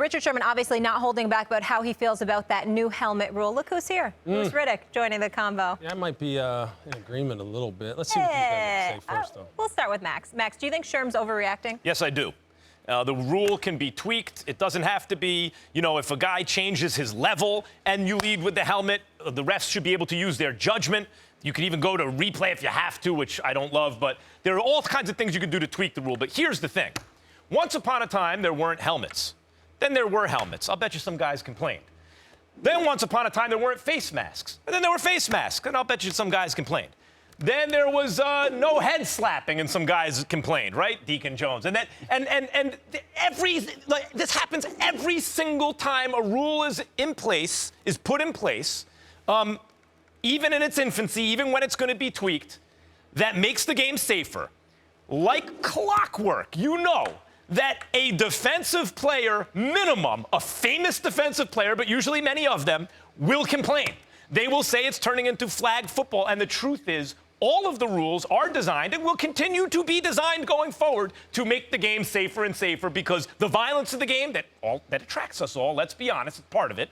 Richard Sherman obviously not holding back about how he feels about that new helmet rule. Look who's here. Louis Riddick joining the convo. Yeah, I might be in agreement a little bit. Let's see what you guys have to say first, though. We'll start with Max. Max, do you think Sherm's overreacting? Yes, I do. The rule can be tweaked. It doesn't have to be, if a guy changes his level and you lead with the helmet, the refs should be able to use their judgment. You can even go to replay if you have to, which I don't love. But there are all kinds of things you can do to tweak the rule. But here's the thing. Once upon a time, there weren't helmets. Then there were helmets. I'll bet you some guys complained. Then once upon a time, there weren't face masks. And then there were face masks, and I'll bet you some guys complained. Then there was no head slapping, and some guys complained, right? Deacon Jones. And this happens every single time a rule is put in place, even in its infancy, even when it's going to be tweaked, that makes the game safer. Like clockwork, that a defensive player, minimum, a famous defensive player, but usually many of them, will complain. They will say it's turning into flag football. And the truth is, all of the rules are designed and will continue to be designed going forward to make the game safer and safer, because the violence of the game that attracts us all, let's be honest, it's part of it,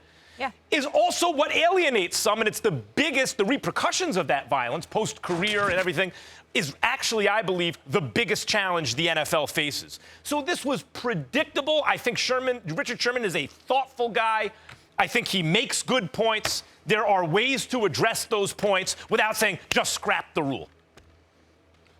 is also what alienates some. And it's the repercussions of that violence, post-career and everything, is actually, I believe, the biggest challenge the NFL faces. So this was predictable. I think Richard Sherman is a thoughtful guy. I think he makes good points. There are ways to address those points without saying, just scrap the rule.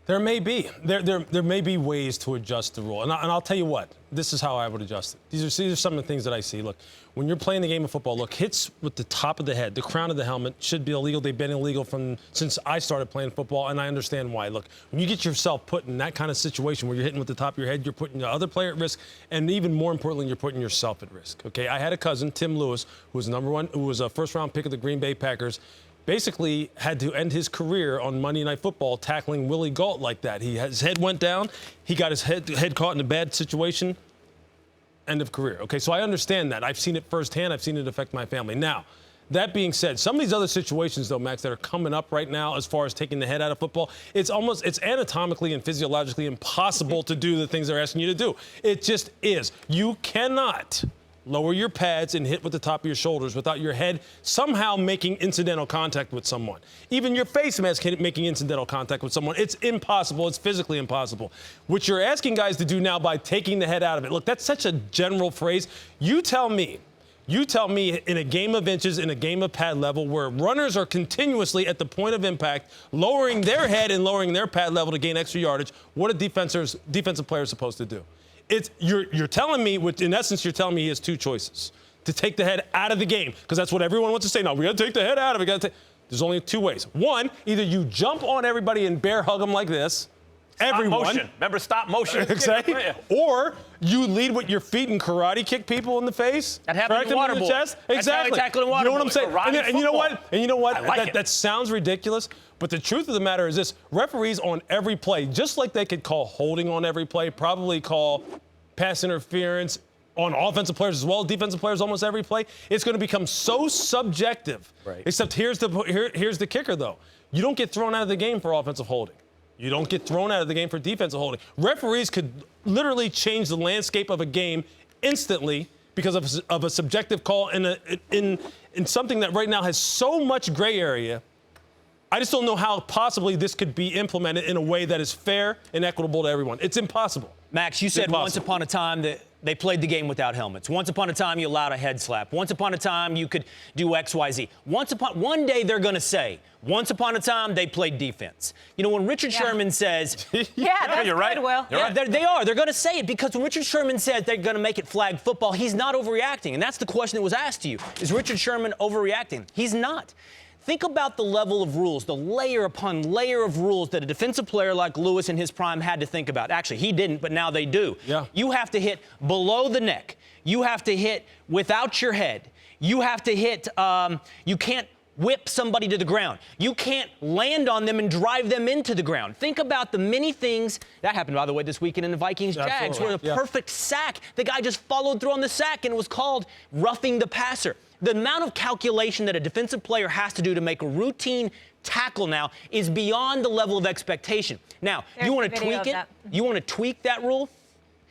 There may be. There may be ways to adjust the rule. And I'll tell you what, this is how I would adjust it. These are some of the things that I see. Look, when you're playing the game of football, hits with the top of the head, the crown of the helmet should be illegal. They've been illegal since I started playing football, and I understand why. Look, when you get yourself put in that kind of situation where you're hitting with the top of your head, you're putting the other player at risk, and even more importantly, you're putting yourself at risk. Okay, I had a cousin, Tim Lewis, who was a first-round pick of the Green Bay Packers. Basically had to end his career on Monday Night Football tackling Willie Gault like that. His head went down. He got his head caught in a bad situation. End of career. Okay, so I understand that. I've seen it firsthand. I've seen it affect my family. Now, that being said, some of these other situations, though, Max, that are coming up right now as far as taking the head out of football, it's anatomically and physiologically impossible to do the things they're asking you to do. It just is. You cannot lower your pads and hit with the top of your shoulders without your head somehow making incidental contact with someone. Even your face mask making incidental contact with someone. It's impossible. It's physically impossible. What you're asking guys to do now by taking the head out of it. Look, that's such a general phrase. You tell me in a game of inches, in a game of pad level, where runners are continuously at the point of impact, lowering their head and lowering their pad level to gain extra yardage, what a defensive player is supposed to do? You're telling me, in essence, you're telling me he has two choices. To take the head out of the game, because that's what everyone wants to say. No, we got to take the head out of it. There's only two ways. One, either you jump on everybody and bear hug them like this. Everyone. Stop motion. Remember, stop motion. Exactly. Or you lead with your feet and karate kick people in the face. That happened in water boy. Exactly. You know what I'm saying? And you know what? Like that sounds ridiculous. But the truth of the matter is this: referees on every play, just like they could call holding on every play, probably call pass interference on offensive players as well, defensive players almost every play. It's going to become so subjective. Right. Except here's the kicker, though. You don't get thrown out of the game for offensive holding. You don't get thrown out of the game for defensive holding. Referees could literally change the landscape of a game instantly because of a subjective call in something that right now has so much gray area. I just don't know how possibly this could be implemented in a way that is fair and equitable to everyone. It's impossible. Max, you said once upon a time that they played the game without helmets. Once upon a time, you allowed a head slap. Once upon a time, you could do X, Y, Z. One day they're going to say, once upon a time, they played defense. When Richard Sherman says, that's you're right. Good, Will. You're right. They are. They're going to say it because when Richard Sherman says they're going to make it flag football, he's not overreacting. And that's the question that was asked to you. Is Richard Sherman overreacting? He's not. Think about the level of rules, the layer upon layer of rules that a defensive player like Lewis in his prime had to think about. Actually, he didn't, but now they do. Yeah. You have to hit below the neck. You have to hit without your head. You have to hit, you can't whip somebody to the ground. You can't land on them and drive them into the ground. Think about the many things that happened, by the way, this weekend in the Vikings-Jags, where the perfect sack, the guy just followed through on the sack, and it was called roughing the passer. The amount of calculation that a defensive player has to do to make a routine tackle now is beyond the level of expectation. Now, you want to tweak it? You want to tweak that rule?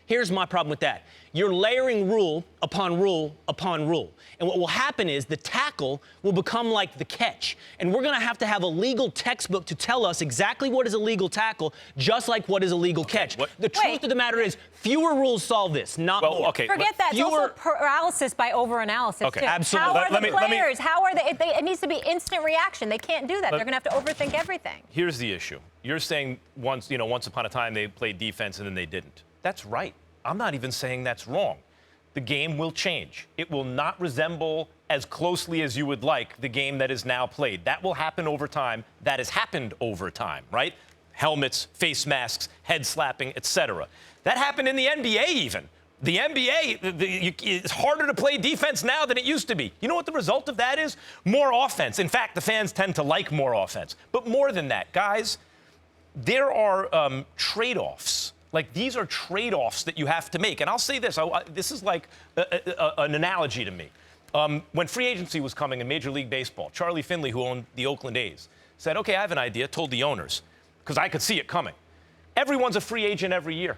Here's my problem with that. You're layering rule upon rule upon rule. And what will happen is the tackle will become like the catch. And we're going to have a legal textbook to tell us exactly what is a legal tackle, just like what is a legal catch. The truth of the matter is, fewer rules solve this, not more. Okay, Forget that. It's also paralysis by overanalysis, too. Absolutely. How are the players? How are they? It needs to be instant reaction. They can't do that. They're going to have to overthink everything. Here's the issue. You're saying once upon a time they played defense and then they didn't. That's right. I'm not even saying that's wrong. The game will change. It will not resemble as closely as you would like the game that is now played. That will happen over time. That has happened over time, right? Helmets, face masks, head slapping, etc. That happened in the NBA even. The NBA, it's harder to play defense now than it used to be. You know what the result of that is? More offense. In fact, the fans tend to like more offense. But more than that, guys, there are trade-offs. Like, these are trade-offs that you have to make. And I'll say this. This is like an analogy to me. When free agency was coming in Major League Baseball, Charlie Finley, who owned the Oakland A's, said, okay, I have an idea, told the owners, because I could see it coming. Everyone's a free agent every year.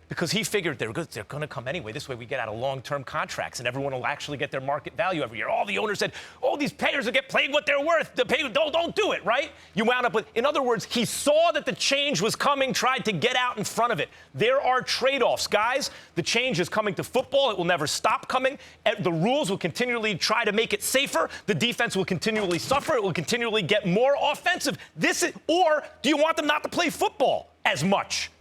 Because he figured they're going to come anyway. This way we get out of long-term contracts, and everyone will actually get their market value every year. All the owners said, oh, these players will get paid what they're worth. Don't do it, right? You wound up with, in other words, he saw that the change was coming, tried to get out in front of it. There are trade-offs, guys. The change is coming to football. It will never stop coming. The rules will continually try to make it safer. The defense will continually suffer. It will continually get more offensive. Or do you want them not to play football as much?